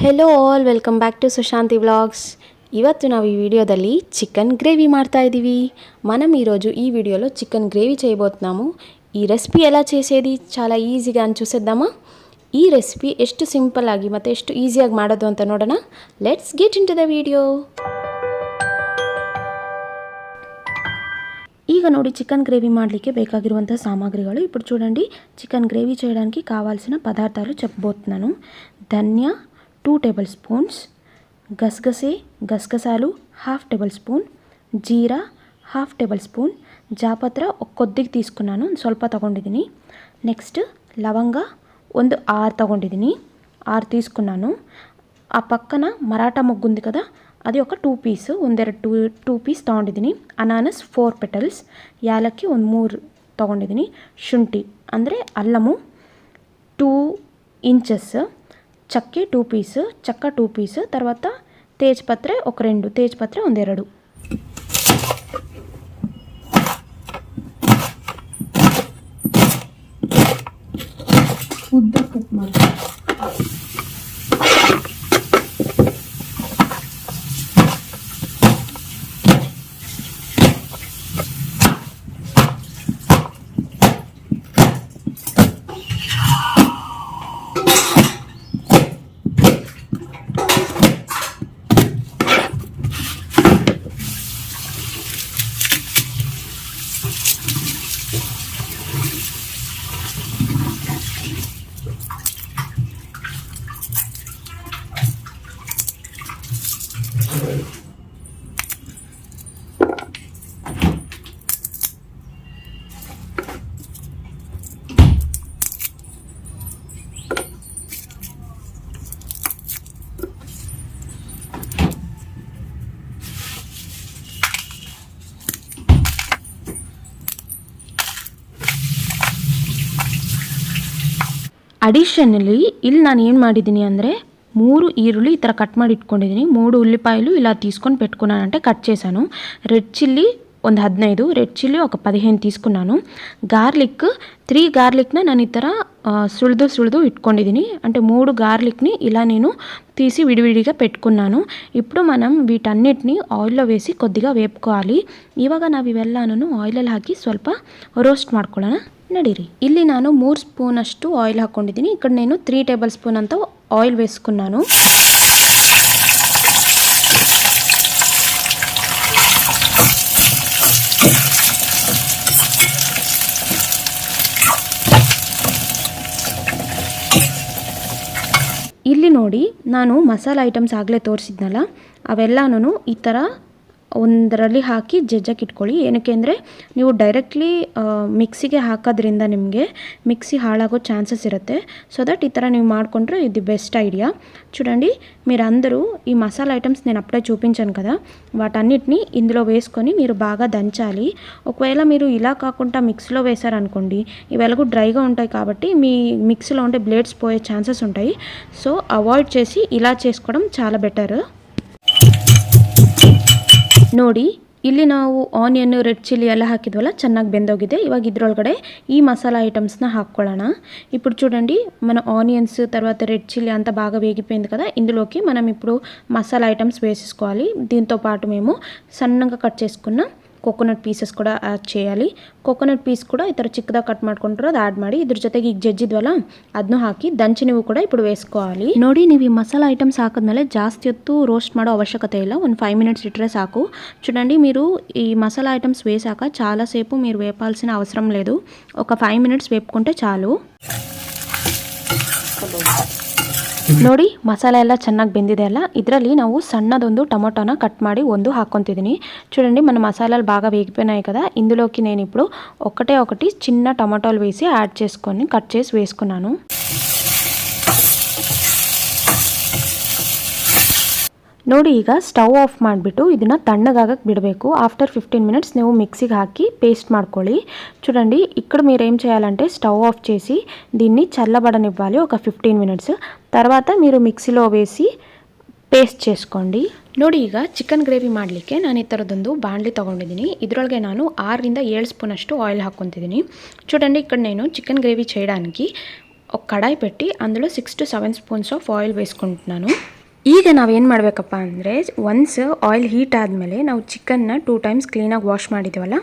Hello all, welcome back to Sushanti vlogs. ಇವತ್ತು ನಾವು ఈ వీడియోದಲ್ಲಿ చికెన్ గ్రేవీ ಮಾಡ್తా ఇదివి. మనం ఈరోజు ఈ వీడియోలో చికెన్ గ్రేవీ చేయబోతున్నాము. ఈ రెసిపీ ఎలా చేసేది చాలా ఈజీగా అని చూసేద్దామా. ఈ రెసిపీ ಎಷ್ಟು ಸಿಂಪಲ್ ಆಗಿ ಮತ್ತೆ ಎಷ್ಟು ಈಜಿಯಾಗಿ ಮಾಡೋದು ಅಂತ ನೋಡೋಣ. Let's get into the video. ಈಗ ನೋಡಿ చికెన్ గ్రేవీ ಮಾಡಲಿಕ್ಕೆ ಬೇಕಾಗಿರುವಂತ ಸಾಮಗ್ರಿಗಳು ఇప్పుడు చూడండి. చికెన్ గ్రేవీ చేయడానికి కావాల్సిన పదార్థాలు చెప్పబోతున్నాను. ధనియా 2 టేబుల్ స్పూన్స్, గసగసాలు హాఫ్ టేబుల్ స్పూన్, జీరా హాఫ్ టేబుల్ స్పూన్, ಜಾಪತ್ರ ಕೊದ್ದಿಗೆ తీసుకున్నాను, ಸ್ವಲ್ಪ ತಗೊಂಡಿದ್ದೀನಿ. ನೆಕ್ಸ್ಟ್ ಲವಂಗ ಒಂದು 6 ತಗೊಂಡಿದ್ದೀನಿ, 6 తీసుకున్నాను. ಆ ಪಕ್ಕನ ಮರಾಠ ಮೊಗ್ಗು ఉంది కదా, అది ఒక 2 పీಸ್, ಒಂದೆರಡು 2 ಪೀಸ್ ತಗೊಂಡಿದ್ದೀನಿ. ಅನಾನಸ್ 4 ಪೆಟಲ್ಸ್, ಯಾಲಕ್ಕಿ ಒಂದು 3 ತಗೊಂಡಿದ್ದೀನಿ. ಶುಂಠಿ ಅಂದರೆ ಅಲ್ಲಮು 2 ಇಂಚಸ್, ಚಕ್ಕೆ 2 పీస్, ಚಕ್ಕ 2 పీస్, తర్వాత తేజ్పత్ర ఒక 2, తేజ్పత్ర ಒಂದೆರಡು. ಉದ್ದ ಕಟ್ ಮಾಡಿ ಅಡಿಷನಲಿ ಇಲ್ಲಿ ನಾನು ಏನು ಮಾಡಿದ್ದೀನಿ ಅಂದರೆ 3 ಈರುಳ್ಳಿ ಈ ಥರ ಕಟ್ ಮಾಡಿ ಇಟ್ಕೊಂಡಿದ್ದೀನಿ, 3 ఉల్లిపాయలు ఇలా తీసుకొని పెట్టుకున్నానంటే కట్ చేశాను. రెడ్ చిల్లీ ಒಂದು 15, రెడ్ చిల్లీ ఒక 15 తీసుకున్నాను. గార్లిక్ 3 గార్లిక్ನ ನಾನು ಈ ಥರ ಸುಳಿದು ಇಟ್ಕೊಂಡಿದ್ದೀನಿ. అంటే 3 గార్లిక్ని ఇలా నేను తీసి విడివిడిగా పెట్టుకున్నాను. ఇప్పుడు మనం వీటన్నిటిని ఆయిల్లో వేసి కొద్దిగా వేపుకోవాలి. ಇವಾಗ ನಾವು ಇವೆಲ್ಲನೂ ಆಯಿಲಲ್ಲಿ ಹಾಕಿ ಸ್ವಲ್ಪ ರೋಸ್ಟ್ ಮಾಡ್ಕೊಳ್ಳೋಣ. ನಡೀರಿ. ಇಲ್ಲಿ ನಾನು 3 ಸ್ಪೂನ್ ಅಷ್ಟು ಆಯಿಲ್ ಹಾಕ್ಕೊಂಡಿದ್ದೀನಿ. ಈ ಕಡೆ నేను 3 ಟೇಬಲ್ ಸ್ಪೂನ್ ಅಂತ ಆಯಿಲ್ వేసుకున్నాను. ಇಲ್ಲಿ ನೋಡಿ, ನಾನು ಮಸಾಲೆ ಐಟಮ್ಸ್ ಆಗಲೇ ತೋರಿಸಿದ್ನಲ್ಲ, ಅವೆಲ್ಲನೂ ಈ ಥರ ಒಂದರಲ್ಲಿ ಹಾಕಿ ಜಜ್ಜಕ್ಕೆ ಇಟ್ಕೊಳ್ಳಿ. ಏನಕ್ಕೆ ಅಂದರೆ ನೀವು ಡೈರೆಕ್ಟ್ಲಿ ಮಿಕ್ಸಿಗೆ ಹಾಕೋದ್ರಿಂದ ನಿಮಗೆ మిక్సీ ಹಾಳಾಗೋ ఛాన్సెస్ ఇರುತ್ತೆ. సో దట్ ఈ तरह ನೀವು ಮಾಡ್ಕೊಂಡ್ರೆ ఇది బెస్ట్ ఐడియా. చూడండి, మీరందరూ ఈ మసాలా ఐటమ్స్ నేను అప్పుడే చూపించాను కదా, వాటన్నిటిని ఇందులో వేసుకొని మీరు బాగా దంచాలి. ఒకవేళ మీరు ఇలా కాకుండా మిక్సీలో వేశారనుకోండి, ఇవి ఎలాగో డ్రైగా ఉంటాయి కాబట్టి మీ మిక్సీలో ఉండే బ్లేడ్స్ పోయే ఛాన్సెస్ ఉంటాయి. సో అవాయిడ్ చేసి ఇలా చేసుకోవడం చాలా బెటర్. ನೋಡಿ, ಇಲ್ಲಿ ನಾವು ಆನಿಯನ್, ರೆಡ್ ಚಿಲ್ಲಿ ಎಲ್ಲ ಹಾಕಿದ್ವಲ್ಲ, ಚೆನ್ನಾಗಿ ಬೆಂದೋಗಿದೆ. ఇవాగ ఇద్రొల్గడే ఈ మసాలా ఐటమ్స్ని ಹಾಕ್ಕೊಳ್ಳೋಣ. ఇప్పుడు చూడండి, మన ఆనియన్స్ తర్వాత రెడ్ చిల్లీ అంతా బాగా వేగిపోయింది కదా, ఇందులోకి మనం ఇప్పుడు మసాలా ఐటమ్స్ వేసేసుకోవాలి. దీంతో పాటు మేము సన్నగా కట్ చేసుకున్న ಕೋಕೋನಟ್ ಪೀಸಸ್ ಕೂಡ ಆ್ಯಡ್ చేయాలి. ಕೋಕೋನಟ್ ಪೀಸ್ ಕೂಡ ಈ ಥರ ಚಿಕ್ಕದಾಗಿ ಕಟ್ ಮಾಡ್ಕೊಂಡಿರೋ ಅದು ಆ್ಯಡ್ ಮಾಡಿ, ಇದ್ರ ಜೊತೆಗೆ ಈಗ ಜಜ್ಜಿದ್ವಲ್ಲ ಅದನ್ನು ಹಾಕಿ ದಂಚಿನವು ಕೂಡ ఇప్పుడు వేసుకోవాలి. ನೋಡಿ, ನೀವು ಈ ಮಸಾಲಾ ಐಟಮ್ಸ್ ಹಾಕಿದ್ಮೇಲೆ ಜಾಸ್ತಿ ಹೊತ್ತು ರೋಸ್ಟ್ ಮಾಡೋ ಅವಶ್ಯಕತೆ ಇಲ್ಲ, ಒಂದು 5 మినిట్స్ ఇట్రే సాకు. చూడండి, మీరు ఈ మసాలా ఐటమ్స్ వేసాక చాలాసేపు మీరు వేపాల్సిన అవసరం లేదు, ఒక 5 మినిట్స్ వేపుకుంటే చాలు. ನೋಡಿ, ಮಸಾಲೆ ಎಲ್ಲ ಚೆನ್ನಾಗಿ ಬೆಂದಿದೆ ಅಲ್ಲ, ಇದರಲ್ಲಿ ನಾವು సన్నదొందు టమాటోನ కట్ ಮಾಡಿ ಒಂದು ಹಾಕ್ಕೊಂತಿದ್ದೀನಿ. చూడండి, మన మసాలాలు బాగా వేగిపోయినాయి కదా, ఇందులోకి నేను ఇప్పుడు ఒకటి చిన్న టమాటోలు వేసి యాడ్ చేసుకొని కట్ చేసి వేసుకున్నాను. ನೋಡಿ, ಈಗ ಸ್ಟವ್ ಆಫ್ ಮಾಡಿಬಿಟ್ಟು ಇದನ್ನು ತಣ್ಣಗಾಗಕ್ಕೆ ಬಿಡಬೇಕು. ఆఫ్టర్ 15 మినిట్స్ ನೀವು మిక్సీకి ಹಾಕಿ పేస్ట్ ಮಾಡ್ಕೊಳ್ಳಿ. చూడండి, ఇక్కడ మీరు ఏం చేయాలంటే స్టవ్ ఆఫ్ చేసి దీన్ని చల్లబడనివ్వాలి ఒక 15 మినిట్స్. తర్వాత మీరు మిక్సీలో వేసి ಪೇಸ್ಟ್ చేసుకోండి. ನೋಡಿ, ಈಗ ಚಿಕನ್ ಗ್ರೇವಿ ಮಾಡಲಿಕ್ಕೆ ನಾನು ಈ ಥರದೊಂದು ಬಾಣಲಿ ತೊಗೊಂಡಿದ್ದೀನಿ. ಇದರೊಳಗೆ ನಾನು 6 ರಿಂದ 7 స్పూన్ అಷ್ಟು ఆయిల్ ಹಾಕ್ಕೊಂತಿದ್ದೀನಿ. చూడండి, ఇక్కడ నేను చికెన్ గ్రేవీ చేయడానికి ఒక కడాయి పెట్టి అందులో 6 to 7 స్పూన్స్ ఆఫ్ ఆయిల్ వేసుకుంటున్నాను. ಈಗ ನಾವೇನು ಮಾಡಬೇಕಪ್ಪ ಅಂದರೆ ಒನ್ಸ್ ಆಯಿಲ್ ಹೀಟ್ ಆದಮೇಲೆ ನಾವು చికెನ್ನ 2 ಟೈಮ್ಸ್ క్లీనాಗಿ వాష్ ಮಾಡಿದ್ದೀವಲ್ಲ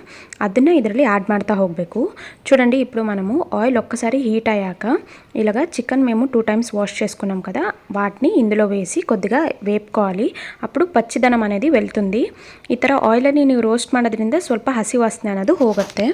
ಅದನ್ನು ಇದರಲ್ಲಿ యాడ్ ಮಾಡ್ತಾ ಹೋಗಬೇಕು. చూడండి ఇప్పుడు మనము ఆయిల్ ఒక్కసారి హీట్ అయ్యాక ఇలాగా చికెన్ మేము 2 టైమ్స్ వాష్ చేసుకున్నాం కదా, వాటిని ఇందులో వేసి కొద్దిగా వేపుకోవాలి. అప్పుడు పచ్చిదనం అనేది వెళ్తుంది. ಈ ಥರ ಆಯಿಲನ್ನು ನೀವು ರೋಸ್ಟ್ ಮಾಡೋದ್ರಿಂದ ಸ್ವಲ್ಪ ಹಸಿ ವಾಸನೆ ಅನ್ನೋದು ಹೋಗುತ್ತೆ.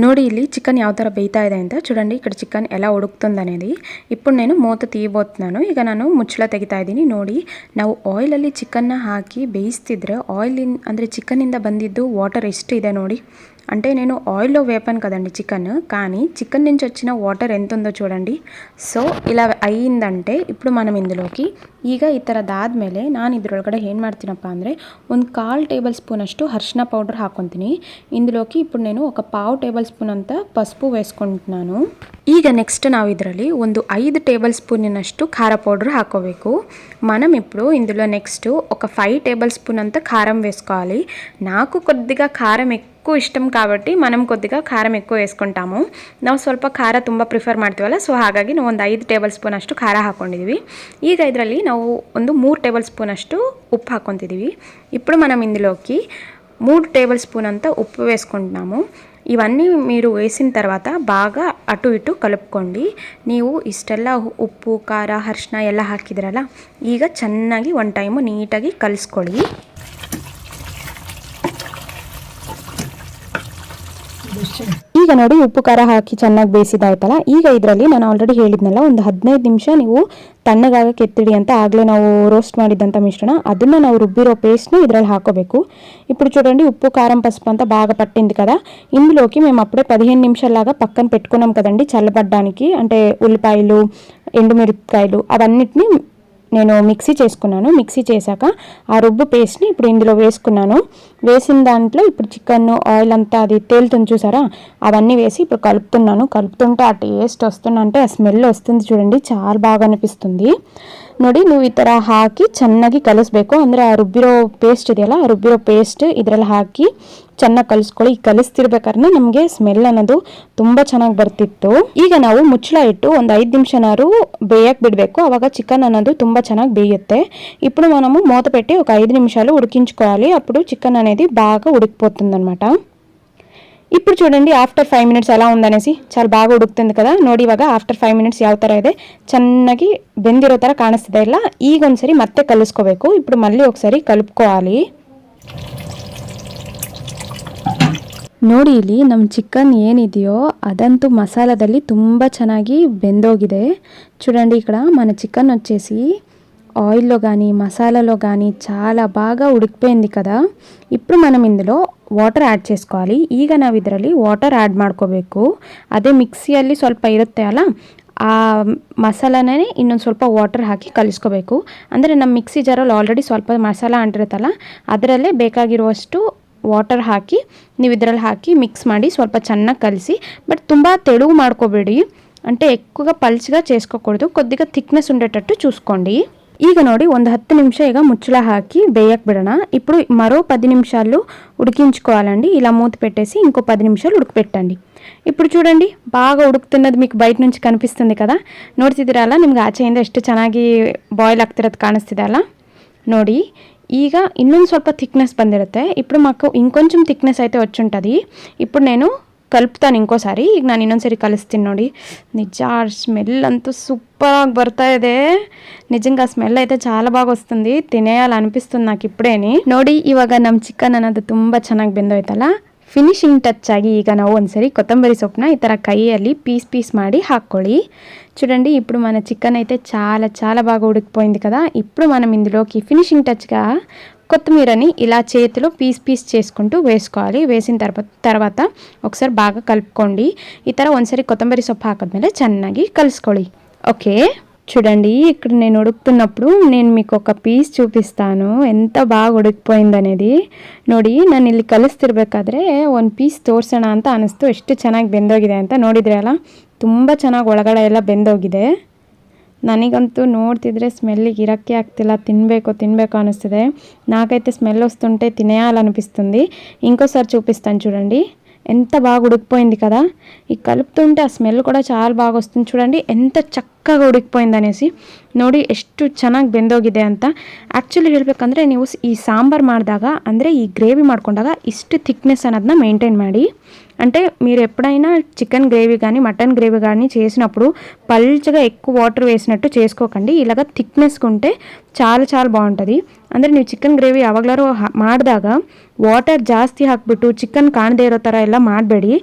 ನೋಡಿ ಇಲ್ಲಿ చికెన్ ಯಾವ ಥರ ಬೇಯ್ತಾ ಇದೆ ಅಂತ. చూడండి ఇక్కడ చికెన్ ఎలా ఉడుకుతుంది అనేది. ఇప్పుడు నేను మూత తీయబోతున్నాను. ಈಗ ನಾನು ಮುಚ್ಚಳ ತೆಗಿತಾ ಇದ್ದೀನಿ. ನೋಡಿ ನಾವು ಆಯಿಲಲ್ಲಿ ಚಿಕನ್ನ ಹಾಕಿ ಬೇಯಿಸ್ತಿದ್ರೆ ಆಯಿಲ್ ಅಂದರೆ చికెన్ನಿಂದ ಬಂದಿದ್ದು వాటర్ ಎಷ್ಟು ಇದೆ ನೋಡಿ. అంటే నేను ఆయిల్లో వేపాను కదండి చికెన్, కానీ చికెన్ నుంచి వచ్చిన వాటర్ ఎంత ఉందో చూడండి. సో ఇలా అయ్యిందంటే ఇప్పుడు మనం ఇందులోకి ಈಗ ಈ ಥರದಾದಮೇಲೆ ನಾನು ಇದರೊಳಗಡೆ ಏನು ಮಾಡ್ತೀನಪ್ಪ ಅಂದರೆ ಒಂದು 1/4 ಟೇಬಲ್ ಸ್ಪೂನ್ ಅಷ್ಟು ಅರಿಶಿನ ಪೌಡರ್ ಹಾಕ್ಕೊತೀನಿ. ఇందులోకి ఇప్పుడు నేను ఒక 1/2 టేబుల్ స్పూన్ అంత పసుపు వేసుకుంటున్నాను. ಈಗ నెక్స్ట్ ನಾವು ಇದರಲ್ಲಿ ಒಂದು 5 టేబుల్ స్పూన్‌నಷ್ಟು ಖಾರ పౌడర్ ಹಾಕೋಬೇಕು. మనం ఇప్పుడు ఇందులో నెక్స్ట్ ఒక 5 టేబుల్ స్పూన్ అంత కారం వేసుకోవాలి. నాకు కొద్దిగా కారం ఎక్కువ ಇಷ್ಟಂ కాబట్టి మనం కొద్దిగా ಖಾರ ఎక్కువ వేసుకుంటాము. ನಾವು ಸ್ವಲ್ಪ ಖಾರ ತುಂಬ ಪ್ರಿಫರ್ ಮಾಡ್ತೀವಲ್ಲ, ಸೊ ಹಾಗಾಗಿ ನಾವು ಒಂದು 5 ಟೇಬಲ್ ಸ್ಪೂನ್ ಅಷ್ಟು ಖಾರ ಹಾಕೊಂಡಿದ್ದೀವಿ. ಈಗ ಇದರಲ್ಲಿ ನಾವು ಒಂದು 3 టేబుల్ స్పూన్ అಷ್ಟು ఉప్పు ಹಾಕ್ಕೊಂತಿದ್ದೀವಿ. ఇప్పుడు మనం ఇందులోకి 3 టేబుల్ స్పూన్ అంత ఉప్పు వేసుకుంటున్నాము. ఇవన్నీ మీరు వేసిన తర్వాత బాగా అటు ఇటు కలుపుకోండి. ನೀವು ಇಷ್ಟೆಲ್ಲ ಉಪ್ಪು ಖಾರ ಅರಿಶಿನ ಎಲ್ಲ ಹಾಕಿದ್ರಲ್ಲ, ಈಗ ಚೆನ್ನಾಗಿ ಒಂದು ಟೈಮು ನೀಟಾಗಿ ಕಲಿಸ್ಕೊಳ್ಳಿ. ಈಗ ನೋಡಿ ಉಪ್ಪು ಖಾರ ಹಾಕಿ ಚೆನ್ನಾಗಿ ಬೇಯಿಸಿದಾಯ್ತಲ್ಲ. ಈಗ ಇದರಲ್ಲಿ ನಾನು ಆಲ್ರೆಡಿ ಹೇಳಿದ್ನಲ್ಲ ಒಂದು 15 ನಿಮಿಷ ನೀವು ತಣ್ಣಗಾಗಕ್ಕೆ ಎತ್ತಿಡಿ ಅಂತ. ಆಗಲೇ ನಾವು ರೋಸ್ಟ್ ಮಾಡಿದ್ದಂಥ ಮಿಶ್ರಣ ಅದನ್ನು ನಾವು రుబ్బిరో పేస్ట్ని ಇದರಲ್ಲಿ ಹಾಕೋಬೇಕು. ఇప్పుడు చూడండి ఉప్పు కారం పసుపు అంతా బాగా పట్టింది కదా. ఇందులోకి మేము అప్పుడే 15 నిమిషాల్లాగా పక్కన పెట్టుకున్నాం కదండి చల్లబడ్డానికి. అంటే ఉల్లిపాయలు ఎండుమిరపకాయలు అవన్నిటిని నేను మిక్సీ చేసుకున్నాను. మిక్సీ చేశాక ఆ రుబ్బు పేస్ట్ని ఇప్పుడు ఇందులో వేసుకున్నాను. వేసిన దాంట్లో ఇప్పుడు చికెన్ ఆయిల్ అంతా అది తేలుతుంది చూసారా, అవన్నీ వేసి ఇప్పుడు కలుపుతున్నాను. కలుపుతుంటే ఆ టేస్ట్ వస్తుందంటే ఆ స్మెల్ వస్తుంది చూడండి, చాలా బాగా అనిపిస్తుంది. ನೋಡಿ ನೀವು ಈ ಥರ ಹಾಕಿ ಚೆನ್ನಾಗಿ ಕಲಿಸ್ಬೇಕು. ಅಂದರೆ ಆ ರುಬ್ಬಿರೋ ಪೇಸ್ಟ್ ಇದೆಯಲ್ಲ, ಆ ರುಬ್ಬಿರೋ ಪೇಸ್ಟ್ ಇದರಲ್ಲಿ ಹಾಕಿ ಚೆನ್ನಾಗಿ ಕಲಿಸ್ಕೊಳ್ಳಿ. ಈ ಕಲಿಸ್ತಿರ್ಬೇಕಾದ್ರೆ ನಮಗೆ ಸ್ಮೆಲ್ ಅನ್ನೋದು ತುಂಬ ಚೆನ್ನಾಗಿ ಬರ್ತಿತ್ತು. ಈಗ ನಾವು ಮುಚ್ಚಳ ಇಟ್ಟು ಒಂದು 5 నిమిషాలు ಬೇಯಕ್ಕೆ ಬಿಡಬೇಕು. ಆವಾಗ చికెన్ ಅನ್ನೋದು ತುಂಬ ಚೆನ್ನಾಗಿ ಬೇಯುತ್ತೆ. ఇప్పుడు మనము మూత పెట్టి ఒక 5 నిమిషాలు ఉడికించుకోవాలి. అప్పుడు చికెన్ అనేది బాగా ఉడికిపోతుంది అనమాట. ఇప్పుడు చూడండి ఆఫ్టర్ 5 మినిట్స్ ఎలా ఉందనేసి, చాలా బాగా ಉಡುಕ್ತಿದೆ కదా. ನೋಡಿ ಇವಾಗ ಆಫ್ಟರ್ 5 మినిట్ಸ್ ಯಾವ ಥರ ಇದೆ, ಚೆನ್ನಾಗಿ ಬೆಂದಿರೋ ಥರ ಕಾಣಿಸ್ತಿದೆ ಇಲ್ಲ. ಈಗ ಒಂದ್ಸರಿ ಮತ್ತೆ ಕಲಿಸ್ಕೋಬೇಕು. ఇప్పుడు మళ్ళీ ఒకసారి కలుపుకోవాలి. ನೋಡಿ ಇಲ್ಲಿ ನಮ್ಮ చికెన్ ಏನಿದೆಯೋ అదంತೂ మసాలాದಲ್ಲಿ ತುಂಬ ಚೆನ್ನಾಗಿ ಬೆಂದೋಗಿದೆ. చూడండి ఇక్కడ మన చికెన్ వచ్చేసి ఆయిల్లో కానీ మసాలాలో కానీ చాలా బాగా ఉడికిపోయింది కదా. ఇప్పుడు మనం ఇందులో ವಾಟರ್ ಆ್ಯಡ್ చేసుకోవాలి. ಈಗ ನಾವು ಇದರಲ್ಲಿ ವಾಟರ್ ಆ್ಯಡ್ ಮಾಡ್ಕೋಬೇಕು. ಅದೇ ಮಿಕ್ಸಿಯಲ್ಲಿ ಸ್ವಲ್ಪ ಇರುತ್ತೆ ಅಲ್ಲ, ಆ ಮಸಾಲಾನೇ ಇನ್ನೊಂದು ಸ್ವಲ್ಪ ವಾಟರ್ ಹಾಕಿ ಕಲಿಸ್ಕೋಬೇಕು. ಅಂದರೆ ನಮ್ಮ ಮಿಕ್ಸಿ ಜಾರಲ್ಲಿ ಆಲ್ರೆಡಿ ಸ್ವಲ್ಪ ಮಸಾಲ ಅಂಟಿರುತ್ತಲ್ಲ, ಅದರಲ್ಲೇ ಬೇಕಾಗಿರುವಷ್ಟು ವಾಟರ್ ಹಾಕಿ ನೀವು ಇದರಲ್ಲಿ ಹಾಕಿ ಮಿಕ್ಸ್ ಮಾಡಿ ಸ್ವಲ್ಪ ಚೆನ್ನಾಗಿ కలిసి. బట్ ತುಂಬ తెడుగు ಮಾಡ್ಕೋಬೇಡಿ, అంటే ఎక్కువగా పల్చగా చేసుకోకూడదు, కొద్దిగా థిక్నెస్ ఉండేటట్టు చూసుకోండి. ಈಗ ನೋಡಿ ಒಂದು 10 నిమిష ಈಗ ముಚ್ಚಳ ಹಾಕಿ ಬೇಯಕ್ಕೆ ಬಿಡೋಣ. ఇప్పుడు మరో 10 నిమిషాలు ఉడికించుకోవాలండి. ఇలా మూత పెట్టేసి ఇంకో 10 నిమిషాలు ఉడకపెట్టండి. ఇప్పుడు చూడండి బాగా ಉಡುಕ್ತಿರೋದು మీకు ಬಯట నుంచి ಕನಿಪಿస్తుంది కదా. ನೋಡ್ತಿದ್ದೀರಾ ಅಲ್ಲ, ನಿಮ್ಗೆ ಆಚೆಯಿಂದ ಎಷ್ಟು ಚೆನ್ನಾಗಿ ಬಾಯ್ಲ್ ಆಗ್ತಿರೋದು ಕಾಣಿಸ್ತಿದೆ ಅಲ್ಲ. ನೋಡಿ ಈಗ ಇನ್ನೊಂದು ಸ್ವಲ್ಪ థిక్నెస్ ಬಂದಿರುತ್ತೆ. ఇప్పుడు మాకు ఇంకొంచెం థిక్నెస్ అయితే వచ్చి ఉంటుంది. ఇప్పుడు నేను కలుపుతాను ఇంకోసారి. ಈಗ ನಾನು ಇನ್ನೊಂದ್ಸರಿ ಕಲಿಸ್ತೀನಿ ನೋಡಿ. నిజ స్మెల్ ಅಂತೂ సూపర్గా ಬರ್ತಾ ಇದೆ. నిజంగా స్మెల్ అయితే చాలా బాగా వస్తుంది, తినేయాలనిపిస్తుంది నాకు ఇప్పుడేని. ನೋಡಿ ಇವಾಗ ನಮ್ಮ ಚಿಕನ್ ಅನ್ನೋದು ತುಂಬ ಚೆನ್ನಾಗಿ ಬೆಂದೋಯ್ತಲ್ಲ. ಫಿನಿಶಿಂಗ್ ಟಚ್ ಆಗಿ ಈಗ ನಾವು ಒಂದ್ಸರಿ ಕೊತ್ತಂಬರಿ ಸೊಪ್ಪನ್ನ ಈ ಥರ కైಯಲ್ಲಿ పీస్ ಮಾಡಿ ಹಾಕ್ಕೊಳ್ಳಿ. చూడండి ఇప్పుడు మన చికెన్ అయితే చాలా చాలా బాగా ఉడికిపోయింది కదా. ఇప్పుడు మనం ఇందులోకి ఫినిషింగ్ టచ్గా కొత్తిమీరని ఇలా చేతిలో పీస్ చేసుకుంటూ వేసుకోవాలి. వేసిన తర్వాత ఒకసారి బాగా కలుపుకోండి. ಈ ಥರ ಒಂದ್ಸರಿ ಕೊತ್ತಂಬರಿ ಸೊಪ್ಪು ಹಾಕಿದ್ಮೇಲೆ ಚೆನ್ನಾಗಿ ಕಲಿಸ್ಕೊಳ್ಳಿ. ఓకే, చూడండి ఇక్కడ నేను ఉడుకుతున్నప్పుడు నేను మీకు ఒక పీಸ್ చూపిస్తాను ఎంత బాగా ಉಡುಕಿపోయింದనేది. ನೋಡಿ ನಾನು ಇಲ್ಲಿ ಕಲಿಸ್ತಿರ್ಬೇಕಾದ್ರೆ ಒಂದು ಪೀಸ್ ತೋರಿಸೋಣ ಅಂತ ಅನಿಸ್ತು, ಎಷ್ಟು ಚೆನ್ನಾಗಿ ಬೆಂದೋಗಿದೆ ಅಂತ. ನೋಡಿದ್ರೆ ಅಲ್ಲ, ತುಂಬ ಚೆನ್ನಾಗಿ ಒಳಗಡೆ ಎಲ್ಲ ಬೆಂದೋಗಿದೆ. ನನಗಂತೂ ನೋಡ್ತಿದ್ರೆ ಸ್ಮೆಲ್ಲಿಗೆ ಇರೋಕ್ಕೆ ಆಗ್ತಿಲ್ಲ, తినಬೇಕು అనిస్తుంది. నాకైతే స్మెల్ వస్తుంటే తినేయాలనిపిస్తుంది. ఇంకోసారి చూపిస్తాను చూడండి. ఎంత బాగా ఉడికిపోయింది కదా. ఈ కలుపుతుంటే ఆ స్మెల్ కూడా చాలా బాగా వస్తుంది చూడండి, ఎంత ಚಕ್ಕగా ಉಡಿಕಿపోయింది అనేసి. ನೋಡಿ ಎಷ್ಟು ಚೆನ್ನಾಗಿ ಬೆಂದೋಗಿದೆ ಅಂತ. ಆ್ಯಕ್ಚುಲಿ ಹೇಳಬೇಕಂದ್ರೆ ನೀವು ಈ ಸಾಂಬಾರು ಮಾಡಿದಾಗ ಅಂದರೆ ಈ ಗ್ರೇವಿ ಮಾಡ್ಕೊಂಡಾಗ ಇಷ್ಟು ಥಿಕ್ನೆಸ್ ಅನ್ನೋದನ್ನ ಮೇಂಟೈನ್ ಮಾಡಿ. అంటే మీరు ఎప్పుడైనా చికెన్ గ్రేవీ కానీ మటన్ గ్రేవీ కానీ చేసినప్పుడు పల్చగా ఎక్కువ వాటర్ వేసినట్టు చేసుకోకండి. ఇలాగ థిక్నెస్గా ఉంటే చాలా చాలా బాగుంటుంది. ಅಂದರೆ ನೀವು ಚಿಕನ್ ಗ್ರೇವಿ ಯಾವಾಗಲಾರು ಮಾಡಿದಾಗ ವಾಟರ್ ಜಾಸ್ತಿ ಹಾಕಿಬಿಟ್ಟು ಚಿಕನ್ ಕಾಣದೇ ಇರೋ ಥರ ಎಲ್ಲ ಮಾಡಬೇಡಿ.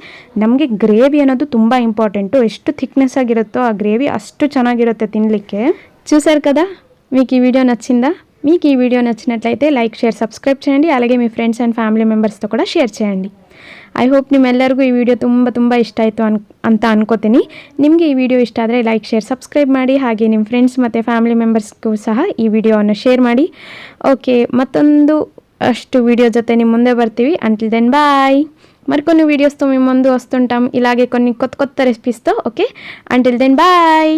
ನಮಗೆ ಗ್ರೇವಿ ಅನ್ನೋದು ತುಂಬ ఇంపార్టెంట్. ಎಷ್ಟು థిక్నెస్ ಆಗಿರುತ್ತೋ ఆ గ్రేవీ అಷ್ಟು ಚೆನ್ನಾಗಿರುತ್ತೆ తినಲಿಕ್ಕೆ. చూసారు కదా, మీకు ఈ వీడియో నచ్చిందా? మీకు ఈ వీడియో నచ్చినట్లయితే లైక్, షేర్, సబ్స్క్రైబ్ చేయండి. అలాగే మీ ఫ్రెండ్స్ అండ్ ఫ్యామిలీ మెంబర్స్తో కూడా షేರ್ చేయండి. ಐ ಹೋಪ್ ನಿಮ್ಮೆಲ್ಲರಿಗೂ ಈ ವಿಡಿಯೋ ತುಂಬ ಇಷ್ಟ ಆಯಿತು ಅಂತ ಅನ್ಕೋತೀನಿ. ನಿಮಗೆ ಈ ವಿಡಿಯೋ ಇಷ್ಟ ಆದರೆ ಲೈಕ್, ಶೇರ್, ಸಬ್ಸ್ಕ್ರೈಬ್ ಮಾಡಿ. ಹಾಗೆ ನಿಮ್ಮ ಫ್ರೆಂಡ್ಸ್ ಮತ್ತು ಫ್ಯಾಮಿಲಿ ಮೆಂಬರ್ಸ್ಗೂ ಸಹ ఈ వీడియోವನ್ನು షేర్ ಮಾಡಿ. ఓకే, మತ್ತొంದು అಷ್ಟು వీడియో జೊತೆ ನಿಮ್ಮ ముందే ಬರ್ತೀವಿ. Until then bye. మరికొన్ని వీడియోస్తో మీ ముందు వస్తుంటాం ఇలాగే కొన్ని కొత్త రెసిపీస్తో. Okay, until then bye.